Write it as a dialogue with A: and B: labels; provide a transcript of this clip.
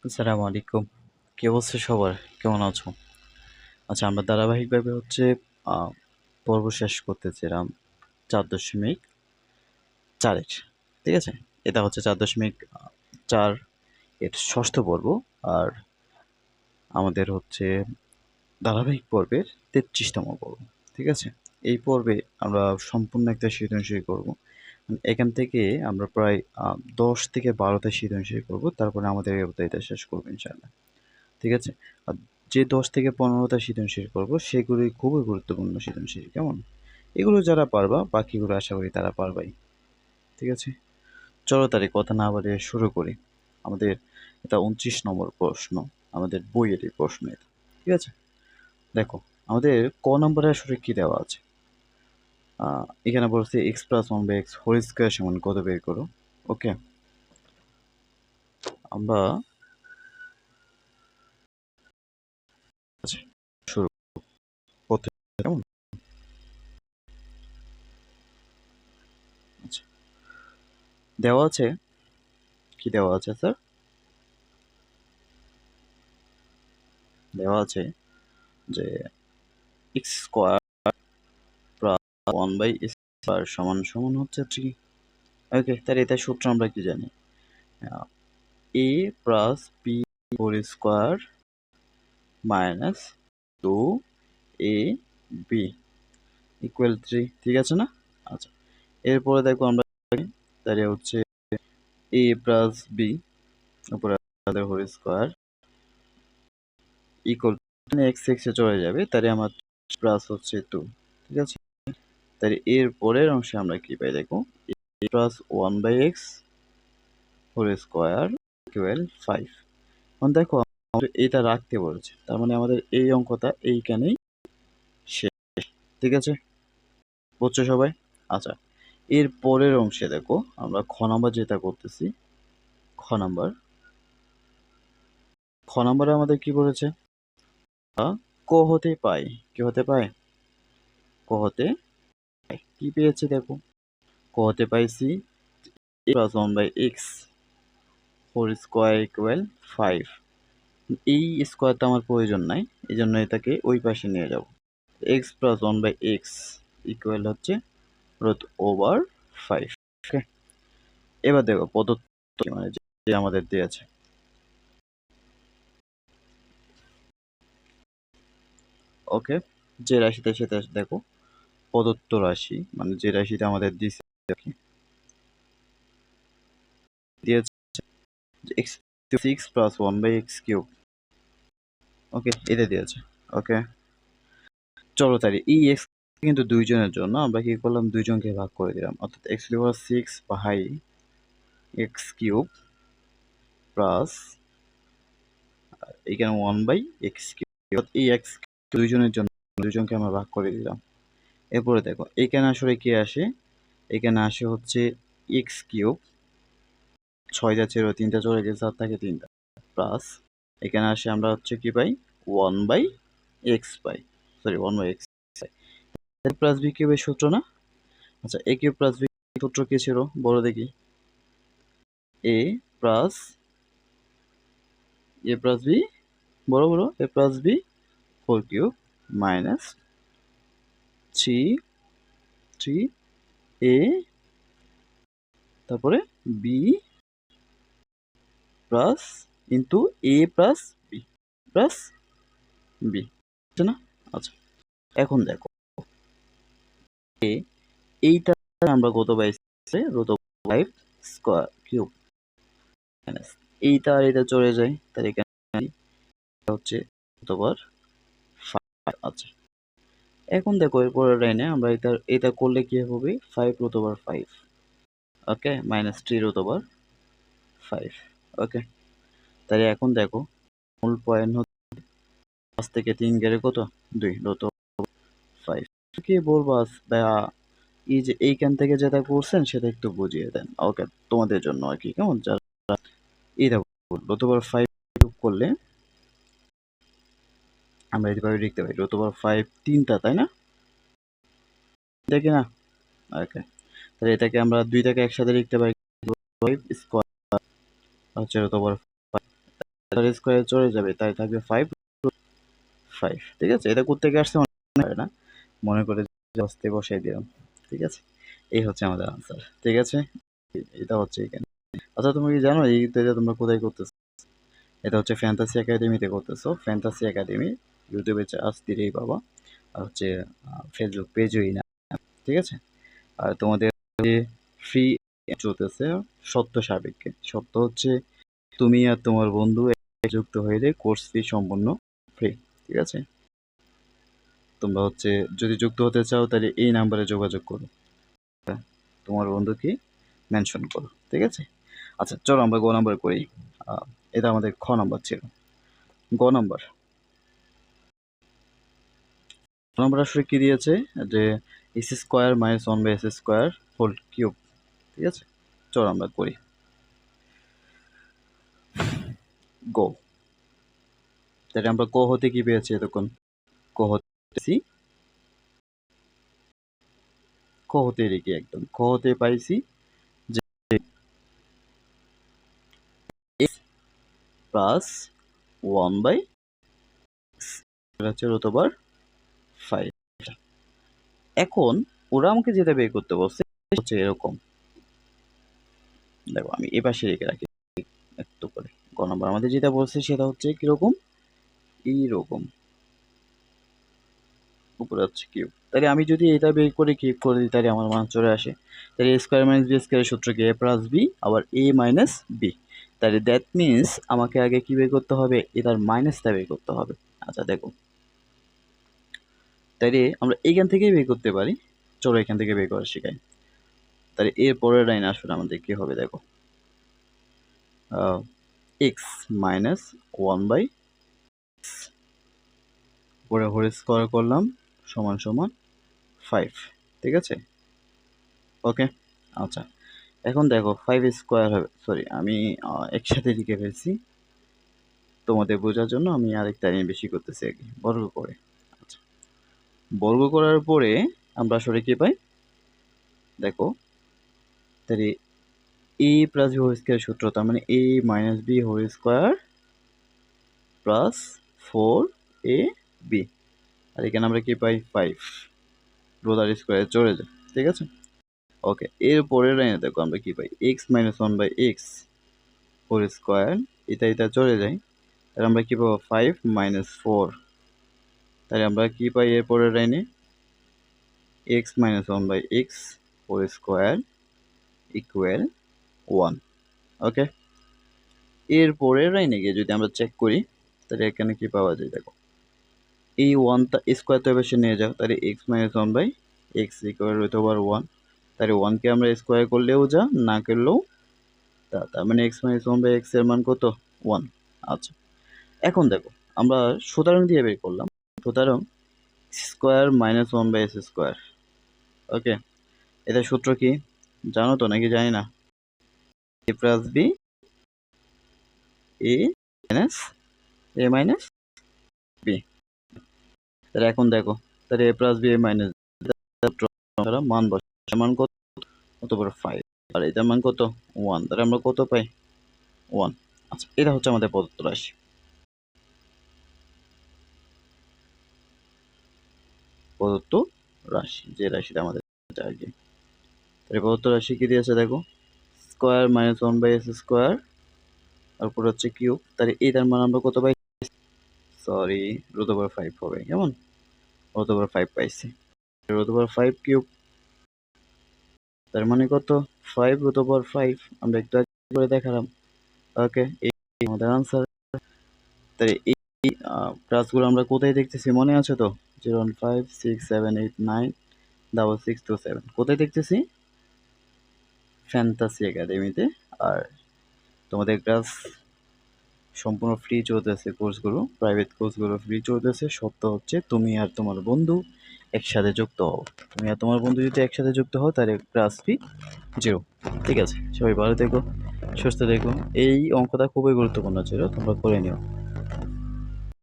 A: আসসালামু আলাইকুম। কি অবস্থা সবার? কেমন আছো? আচ্ছা, আমরা ধারাবাহিকভাবে আহ, পর্ব শেষ করতেছিলাম 4.4-এর। ঠিক আছে? এটা হচ্ছে 4.4 এর ষষ্ঠ পর্ব। আর আমাদের হচ্ছে ধারাবাহিক পর্বের 33তম পর্ব। ঠিক আছে? এই পর্বে আমরা সম্পূর্ণ একটা সৃজনশীল করব। এখান থেকে আমরা প্রায় 10 থেকে 12টা সৃজনশীল করব। তারপরে আমাদের এটা শেষ করবো ইনশাআল্লাহ। ঠিক আছে? আর যে ১০ থেকে ১৫টা সৃজনশীল করব সেগুলোই খুবই গুরুত্বপূর্ণ সৃজনশীল। কেমন? এগুলো যারা পারবা বাকিগুলো আশা করি তারা পারবাই। ঠিক আছে? চলো তাহলে কথা না বাড়িয়ে শুরু করি। আমাদের এটা ২৯ নম্বর প্রশ্ন। আমাদের বইয়ের এই প্রশ্ন এটা। ঠিক আছে? দেখো, আমাদের ক নম্বরে আসলে কি দেওয়া আছে? এখানে বলছে x+1/x হোল স্কয়ার সমান কত বের করো। ওকে? আমরা আচ্ছা, শুরু করতে কেমন? আচ্ছা, দেওয়া আছে, কি দেওয়া আছে স্যার? দেওয়া আছে যে এক্স স্কোয়ার প্লাস 1/স্কোয়ার সমান সমান হচ্ছে 3। ওকে, তাহলে এটা সূত্র আমরা কি জানি? A plus B whole square minus 2 A B equal 3। ঠিক আছে না? আচ্ছা, এরপরে দেখো আমরা তাহলে হচ্ছে এ প্লাস বি উপরে হোল স্কোয়ার ইকুয়াল এক্স এক্সে চলে যাবে, তাহলে আমার প্লাস হচ্ছে 2। ঠিক আছে? তাহলে এর পরের অংশে আমরা কি পাই দেখো, A plus 1/x whole square equal 5। এখন দেখো আমাদের এটা রাখতে বলেছে, তার মানে আমাদের এই অঙ্কটা এইখানেই শেষ। ঠিক আছে? বুঝছো সবাই? আচ্ছা, এর পরের অংশে দেখো আমরা খ নাম্বার যেটা করতেছি। খ নাম্বার খ নাম্বারে আমাদের কি বলেছে? ক হতে পাই, কি হতে পাই? ক হতে পাই কি পেয়েছে দেখো, ক হতে পাইছি plus 1/x whole square equal 5। এই স্কোয়ারটা আমার প্রয়োজন নাই, এই জন্য এটাকে ওই পাশে নিয়ে যাব। এক্স প্লাস 1/x ইকুয়াল হচ্ছে রুট ওভার 5। ওকে, এবার দেখো প্রদত্ত মানে যে আমাদের দিয়েছে। ওকে, যে রাশিতে সেটা দেখো প্রদত্ত রাশি মানে যে রাশিটা আমাদের দিয়েছে এক্স 6+1/x কিউব। ওকে, এটা দিয়েছে। ওকে, চলো তাহলে এই এক্স কিন্তু দুইজনের জন্য আমরা কি করলাম, দুইজনকে ভাগ করে দিলাম, অর্থাৎ x⁻6 by x cube plus এখানে 1/x কিউব। এই এক্স দুইজনের জন্য দুইজনকে আমরা ভাগ করে দিলাম। এরপরে দেখো এখানে আসলে কি আসে, এখানে আসে হচ্ছে এক্স কিউব, 6 ছিল 3টা চলে গেছে, আর থাকে 3টা প্লাস এখানে আসে আমরা হচ্ছে কি পাই 1/x পাই, সরি 1/x পাই। প্লাস বি কিউবের সূত্র না? আচ্ছা, এ কিউব প্লাস বি সূত্র কি ছিল বলো দেখি? এ প্লাস বি, বড় বড় A plus B whole cube minus three three A তারপরে B plus into A plus B plus B, বুঝছে না? আচ্ছা, এখন দেখো এইটা আমরা কত পাইছি, root of 5 square cube minus এইটা আর এটা চলে যায়, তাহলে এখানে হচ্ছে রুট ওভার 5। আচ্ছা, এখন দেখো এরপরের লাইনে আমরা এটা করলে কি হবে, 5 রুট ওভার 5। ওকে, মাইনাস 3 রুট ওভার 5। ওকে, তাহলে এখন দেখো মূল পয়েন্ট হচ্ছে 5 থেকে 3 গেলে কত, 2 রুট ওভার 5। কি বলবো ভাইয়া, এই যে এইখান থেকে যেটা করছেন সেটা একটু বুঝিয়ে দেন। ওকে, তোমাদের জন্য আর কি, কেমন? যারা এই দেখো রুট ওভার 5 করলে আমরা এইভাবে লিখতে পারি, রুট ওভার 5 তিনটা, তাই না? দেখি না? ওকে, তাহলে এটাকে আমরা দুইটাকে একসাথে লিখতে পারি 5 স্কয়ার হচ্ছে রুট ওভার 5 স্কোয়ারে চলে যাবে, তাই থাকবে 5 5। ঠিক আছে, এটা কোত্থেকে আসছে মনে হয় না, মনে করে বসতে বসাই দিলাম। ঠিক আছে, এই হচ্ছে আমাদের আনসার। ঠিক আছে, এটা হচ্ছে এখানে। আচ্ছা, তুমি কি জানো এই এটা তোমরা কোথায় করতেছো? এটা হচ্ছে ফ্যান্টাসি একাডেমিতে করতেছো। ফ্যান্টাসি একাডেমি ইউটিউবে চার্জ দিলেই পাবা, আর হচ্ছে ফেসবুক পেজই না। ঠিক আছে, আর তোমাদের ফ্রি চলতেছে সত্য সাপেক্ষে। সত্য হচ্ছে তুমি আর তোমার বন্ধু যুক্ত হইলে কোর্স ফি সম্পূর্ণ ফ্রি। ঠিক আছে, তোমরা হচ্ছে যদি যুক্ত হতে চাও তাহলে এই নাম্বারে যোগাযোগ করো, তোমার বন্ধুকে মেনশন করো। ঠিক আছে, আচ্ছা চলো আমরা গ নাম্বার করি। এটা আমাদের খ নাম্বার ছিল। গ নাম্বার আসলে কি দিয়েছে, যে S square minus one by S square whole cube. ঠিক আছে, চলো আমরা করি। গো, তাহলে আমরা ক হতে কি পেয়েছি এতক্ষণ? ক হতে ক হতে রেখে একদম ক হতে পাইছি যে এক্স প্লাস ওয়ান বাই হচ্ছে রুট ওভার 5। এখন ওরা আমাকে যেটা বের করতে বলছে হচ্ছে এরকম, দেখো আমি এ পাশে রেখে রাখি একটু করে। ক নম্বর আমাদের যেটা বলছে সেটা হচ্ছে কিরকম, এইরকম উপরে হচ্ছে কিউব। তাহলে আমি যদি এটা বের করে কিউব করে দিই তাহলে আমার মান চলে আসে। তাহলে এ স্কোয়ার মাইনাস বি স্কোয়ারের সূত্র কি, এ প্লাস বি আবার এ মাইনাস বি। তাহলে দ্যাট মিনস আমাকে আগে কি বের করতে হবে, এটার মাইনাসটা বের করতে হবে। আচ্ছা দেখো, তাইলে আমরা এইখান থেকেই বের করতে পারি। চলো এখান থেকে বের করা শেখাই। তাহলে এর পরের লাইন আসলে আমাদের কি হবে দেখো, এক্স মাইনাস ওয়ান বাই পরে হোল স্কোয়ার করলাম সমান সমান 5। ঠিক আছে, ওকে। আচ্ছা, এখন দেখো 5 স্কোয়ার হবে, সরি আমি একসাথে লিখে ফেলছি তোমাদের বোঝার জন্য, আমি আরেকটা লাইন বেশি করতেছি আগে বর্গ করে। আচ্ছা, বর্গ করার পরে আমরা আসলে কি পাই দেখো, তাহলে A plus B whole square সূত্র, তার মানে A minus B whole square plus 4 A B, আর এখানে আমরা কি পাই 5, রোড আর স্কোয়ারে চলে যায়। ঠিক আছে, ওকে। এর পরের লাইনে দেখো আমরা কি পাই, X minus one by X whole square, এটা চলে যায়, তাহলে আমরা কি পাবো 5 মাইনাস 4। তাহলে আমরা কি পাই এর পরের লাইনে, X minus one by X whole square equal 1। Okay, এর পরের লাইনে গিয়ে যদি আমরা চেক করি তাহলে এখানে কি পাওয়া যায় দেখো, এই ওয়ানটা স্কোয়ার তো এবার নিয়ে যাও, তাহলে X minus one by X equal root over 1। তাহলে 1কে আমরা স্কোয়ার করলেও যা, না করলেও তা, তার মানে X minus one by X এর মান কত, 1। আচ্ছা, এখন দেখো আমরা সুতরাং দিয়ে বের করলাম, সুতরাং square minus one by S square. Okay, এটা সূত্র কি জানো তো নাকি জানি না, A plus B A minus A minus B. তাহলে এখন দেখো, তাহলে A plus B A minus মান বসে, মান কত, কত বড় 5, আর এটার মান কত 1, তাহলে আমরা কত পাই 1। আচ্ছা, এটা হচ্ছে আমাদের প্রদত্ত রাশি। প্রদত্ত রাশি, যে রাশিটা আমাদের আগে, তাহলে প্রদত্ত রাশি কি দিয়েছে দেখো, square minus one by S square, তারপর হচ্ছে কিউব, তাহলে এটার মান আমরা কত পাই, সরি রুট ওভার 5 হবে, কেমন রুট ওভার 5 পাইছি, রুট ওভার 5 কিউব, তার মানে কত 5 রুট ওভার 5, আমরা একটু আগে করে দেখালাম। ওকে, এই আমাদের আনসার। তাহলে এই ক্লাসগুলো আমরা কোথায় দেখতেছি মনে আছে তো, 01567896627 কোথায় দেখতেছি, ফ্যান্টাসি একাডেমিতে। আর তোমাদের ক্লাস সম্পূর্ণ ফ্রি চলতেছে, কোর্সগুলো প্রাইভেট কোর্সগুলো ফ্রি চলতেছে। সত্য হচ্ছে তুমি আর তোমার বন্ধু একসাথে যুক্ত হও, তুমি আর তোমার বন্ধু যদি একসাথে যুক্ত হও তাহলে ক্লাস ফি 0। ঠিক আছে, সবাই ভালো থেকো, সুস্থ থেকো। এই অঙ্কটা খুবই গুরুত্বপূর্ণ ছিল, তোমরা করে নিও।